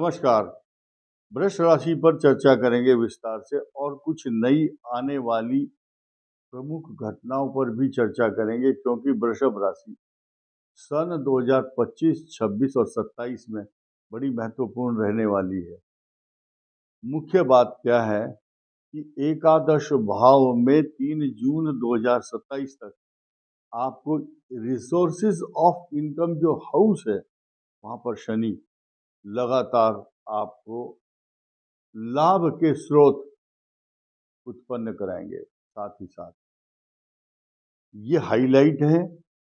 नमस्कार। वृष राशि पर चर्चा करेंगे विस्तार से और कुछ नई आने वाली प्रमुख घटनाओं पर भी चर्चा करेंगे, क्योंकि वृषभ राशि सन 2025, 26 और 27 में बड़ी महत्वपूर्ण रहने वाली है। मुख्य बात क्या है कि एकादश भाव में 3 जून 2027 तक आपको रिसोर्सेज ऑफ इनकम जो हाउस है वहाँ पर शनि लगातार आपको लाभ के स्रोत उत्पन्न कराएंगे। साथ ही साथ ये हाईलाइट है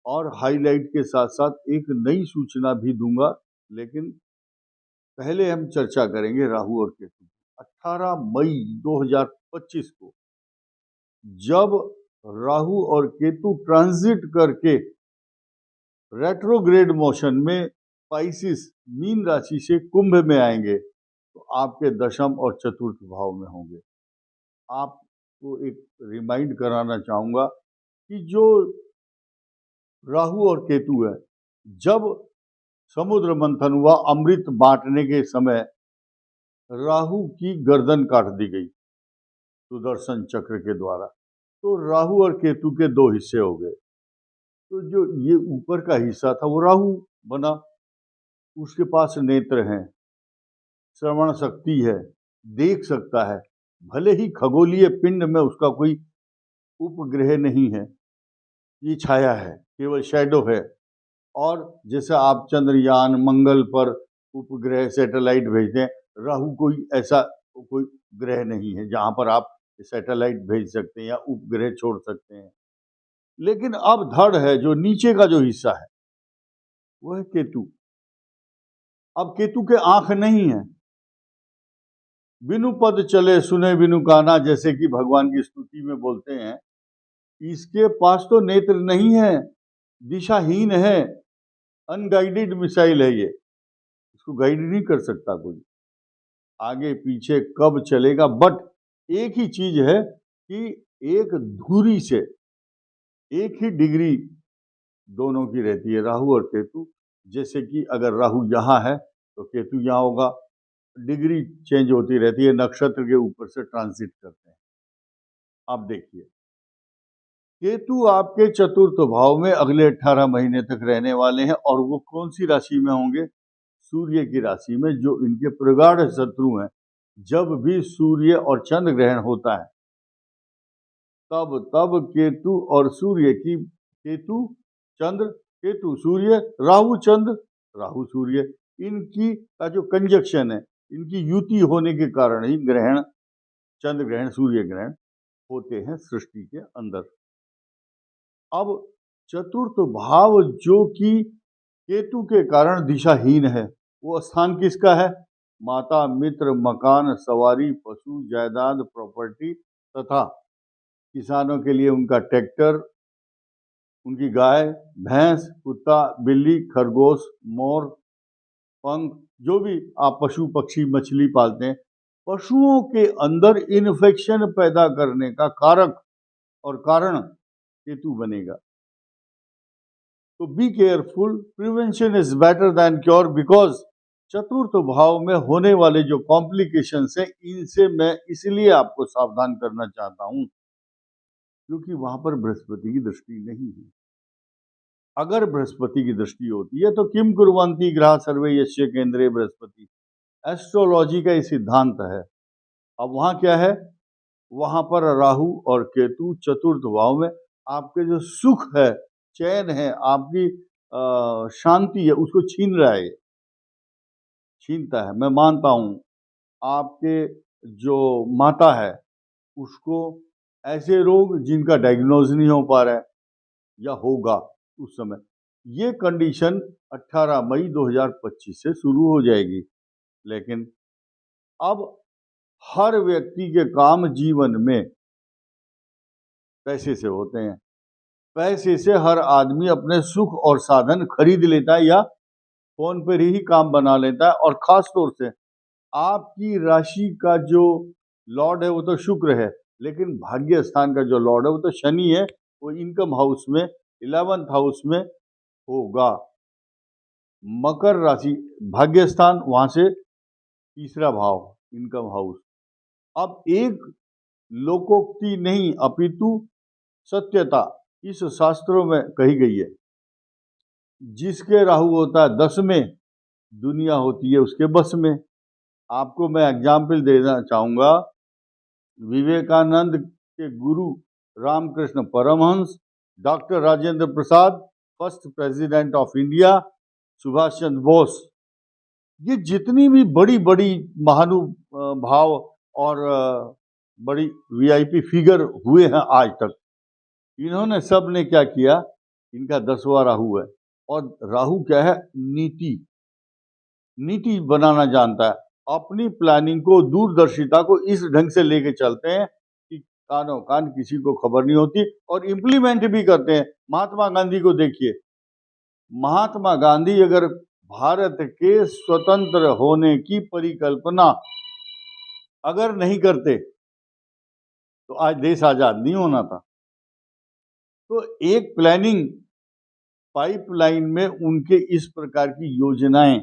और हाईलाइट के साथ साथ एक नई सूचना भी दूंगा, लेकिन पहले हम चर्चा करेंगे राहु और केतु। 18 मई 2025 को जब राहु और केतु ट्रांजिट करके रेट्रोग्रेड मोशन में पाइसिस मीन राशि से कुंभ में आएंगे तो आपके दशम और चतुर्थ भाव में होंगे। आपको एक रिमाइंड कराना चाहूंगा कि जो राहु और केतु है, जब समुद्र मंथन हुआ अमृत बांटने के समय राहु की गर्दन काट दी गई सुदर्शन चक्र के द्वारा, तो राहु और केतु के दो हिस्से हो गए। तो जो ये ऊपर का हिस्सा था वो राहु बना, उसके पास नेत्र हैं, श्रवण शक्ति है, देख सकता है, भले ही खगोलीय पिंड में उसका कोई उपग्रह नहीं है, ये छाया है, केवल शैडो है। और जैसे आप चंद्रयान मंगल पर उपग्रह सैटेलाइट भेजते हैं, राहु कोई ऐसा कोई ग्रह नहीं है जहां पर आप सैटेलाइट भेज सकते हैं या उपग्रह छोड़ सकते हैं। लेकिन अब धड़ है, जो नीचे का जो हिस्सा है वो है केतु। अब केतु के आंख नहीं है, बिनु पद चले सुने बिनु काना, जैसे कि भगवान की स्तुति में बोलते हैं। इसके पास तो नेत्र नहीं है, दिशाहीन है, अनगाइडेड मिसाइल है, ये इसको गाइड नहीं कर सकता कोई, आगे पीछे कब चलेगा। बट एक ही चीज है कि एक धुरी से एक ही डिग्री दोनों की रहती है, राहु और केतु। जैसे कि अगर राहु यहाँ है तो केतु यहाँ होगा, डिग्री चेंज होती रहती है, नक्षत्र के ऊपर से ट्रांजिट करते हैं। अब देखिए, केतु आपके चतुर्थ भाव में अगले 18 महीने तक रहने वाले हैं, और वो कौन सी राशि में होंगे? सूर्य की राशि में, जो इनके प्रगाढ़ शत्रु हैं। जब भी सूर्य और चंद्र ग्रहण होता है तब केतु और सूर्य की, केतु चंद्र, केतु सूर्य, राहु चंद्र, राहु सूर्य, इनकी का जो कंजक्शन है, इनकी युति होने के कारण ही ग्रहण, चंद्र ग्रहण, सूर्य ग्रहण होते हैं सृष्टि के अंदर। अब चतुर्थ भाव जो कि केतु के कारण दिशाहीन है, वो स्थान किसका है? माता, मित्र, मकान, सवारी, पशु, जायदाद, प्रॉपर्टी तथा किसानों के लिए उनका ट्रैक्टर, उनकी गाय, भैंस, कुत्ता, बिल्ली, खरगोश, मोर, पंख, जो भी आप पशु पक्षी मछली पालते हैं, पशुओं के अंदर इन्फेक्शन पैदा करने का कारक और कारण केतु बनेगा। तो be careful, prevention is better than cure, because चतुर्थ भाव में होने वाले जो कॉम्प्लिकेशंस हैं, इनसे मैं इसलिए आपको सावधान करना चाहता हूं क्योंकि वहां पर बृहस्पति की दृष्टि नहीं है। अगर बृहस्पति की दृष्टि होती है तो किम कुर्वन्ति ग्रह सर्वे यस्य केंद्रे बृहस्पति, एस्ट्रोलॉजी का ये सिद्धांत है। अब वहां क्या है? वहां पर राहु और केतु चतुर्थ भाव में आपके जो सुख है, चैन है, आपकी शांति है, उसको छीन रहा है, छीनता है। मैं मानता हूं आपके जो माता है उसको ऐसे रोग जिनका डायग्नोज नहीं हो पा रहा है या होगा उस समय, ये कंडीशन 18 मई 2025 से शुरू हो जाएगी। लेकिन अब हर व्यक्ति के काम जीवन में पैसे से होते हैं, पैसे से हर आदमी अपने सुख और साधन खरीद लेता है या फोन पर ही काम बना लेता है। और खास तौर से आपकी राशि का जो लॉर्ड है वो तो शुक्र है, लेकिन भाग्य स्थान का जो लॉर्ड है वो तो शनि है, वो इनकम हाउस में 11th हाउस में होगा। मकर राशि भाग्य स्थान, वहां से तीसरा भाव इनकम हाउस। अब एक लोकोक्ति नहीं अपितु सत्यता इस शास्त्रों में कही गई है। जिसके राहु होता है 10 में, दुनिया होती है उसके बस में। आपको मैं एग्जाम्पल देना चाहूँगा, विवेकानंद के गुरु Ramakrishna Paramahamsa, doctor Rajendra Prasad, first president of India, Subhas Chandra Bose, ये जितनी भी बड़ी बड़ी महानुभाव और बड़ी वीआईपी फिगर हुए हैं आज तक, इन्होंने सब ने क्या किया, इनका 10वां राहु है। और राहु क्या है, नीति बनाना जानता है। अपनी प्लानिंग को, दूरदर्शिता को इस ढंग से लेके चलते हैं कि कानों कान किसी को खबर नहीं होती, और इम्प्लीमेंट भी करते हैं। महात्मा गांधी को देखिए, महात्मा गांधी अगर भारत के स्वतंत्र होने की परिकल्पना अगर नहीं करते तो आज देश आजाद नहीं होना था। तो एक प्लानिंग पाइपलाइन में उनके इस प्रकार की योजनाएं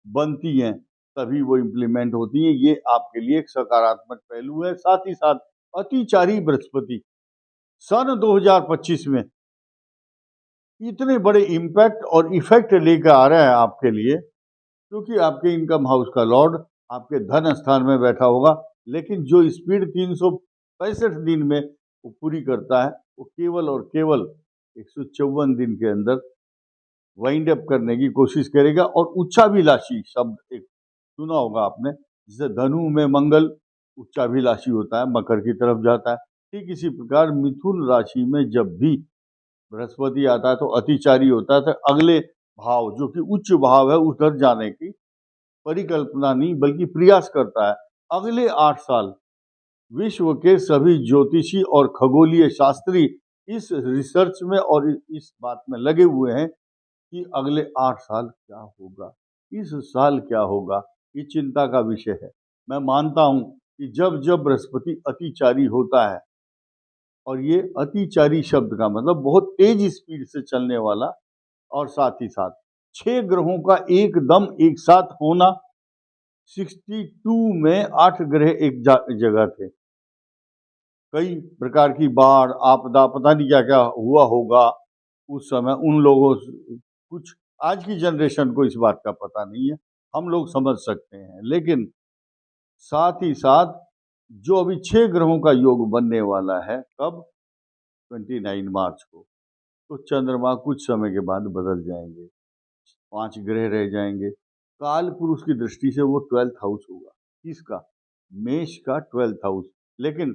बनती हैं, तभी वो इम्प्लीमेंट होती हैं। ये आपके लिए एक सकारात्मक पहलू है। साथ ही साथ अतिचारी बृहस्पति सन 2025 में इतने बड़े इम्पैक्ट और इफेक्ट लेकर आ रहा है आपके लिए, क्योंकि आपके इनकम हाउस का लॉर्ड आपके धन स्थान में बैठा होगा। लेकिन जो स्पीड 365 दिन में वो पूरी करता है, वो केवल और केवल 154 दिन के अंदर वाइंड अप करने की कोशिश करेगा। और उच्चाभिलाषी शब्द एक सुना होगा आपने, जिसे धनु में मंगल उच्चाभिलाषी होता है, मकर की तरफ जाता है। ठीक इसी प्रकार मिथुन राशि में जब भी बृहस्पति आता है तो अतिचारी होता है, तो अगले भाव जो कि उच्च भाव है उधर जाने की परिकल्पना नहीं बल्कि प्रयास करता है। अगले 8 साल विश्व के सभी ज्योतिषी और खगोलीय शास्त्री इस रिसर्च में और इस बात में लगे हुए हैं कि अगले 8 साल क्या होगा, इस साल क्या होगा, ये चिंता का विषय है। मैं मानता हूं कि जब जब बृहस्पति अतिचारी होता है, और ये अतिचारी शब्द का मतलब बहुत तेज स्पीड से चलने वाला, और साथ ही साथ 6 ग्रहों का एकदम एक साथ होना, 62 में 8 ग्रह एक जगह थे। कई प्रकार की बाढ़, आपदा, पता नहीं क्या क्या हुआ होगा उस समय उन लोगों से। कुछ आज की जनरेशन को इस बात का पता नहीं है, हम लोग समझ सकते हैं। लेकिन साथ ही साथ जो अभी 6 ग्रहों का योग बनने वाला है, कब, 29 मार्च को, तो चंद्रमा कुछ समय के बाद बदल जाएंगे, 5 ग्रह रह जाएंगे। काल पुरुष की दृष्टि से वो 12th हाउस होगा। किसका, मेष का 12th हाउस। लेकिन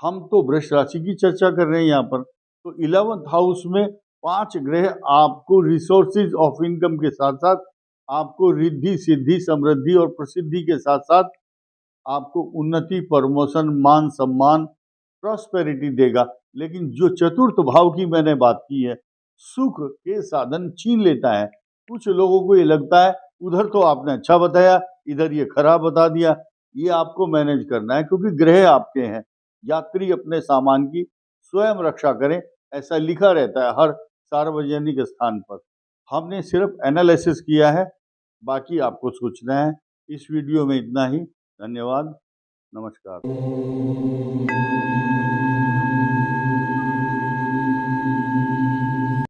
हम तो वृष राशि की चर्चा कर रहे हैं यहाँ पर, तो 11th हाउस में 5 ग्रह आपको रिसोर्सेज ऑफ इनकम के साथ साथ आपको रिद्धि, सिद्धि, समृद्धि और प्रसिद्धि के साथ साथ आपको उन्नति, प्रमोशन, मान सम्मान, प्रॉस्पेरिटी देगा। लेकिन जो चतुर्थ भाव की मैंने बात की है, सुख के साधन छीन लेता है। कुछ लोगों को ये लगता है उधर तो आपने अच्छा बताया, इधर ये खराब बता दिया। ये आपको मैनेज करना है, क्योंकि ग्रह आपके हैं। यात्री अपने सामान की स्वयं रक्षा करें, ऐसा लिखा रहता है हर सार्वजनिक स्थान पर। हमने सिर्फ एनालिसिस किया है, बाकी आपको सोचना है। इस वीडियो में इतना ही। धन्यवाद, नमस्कार।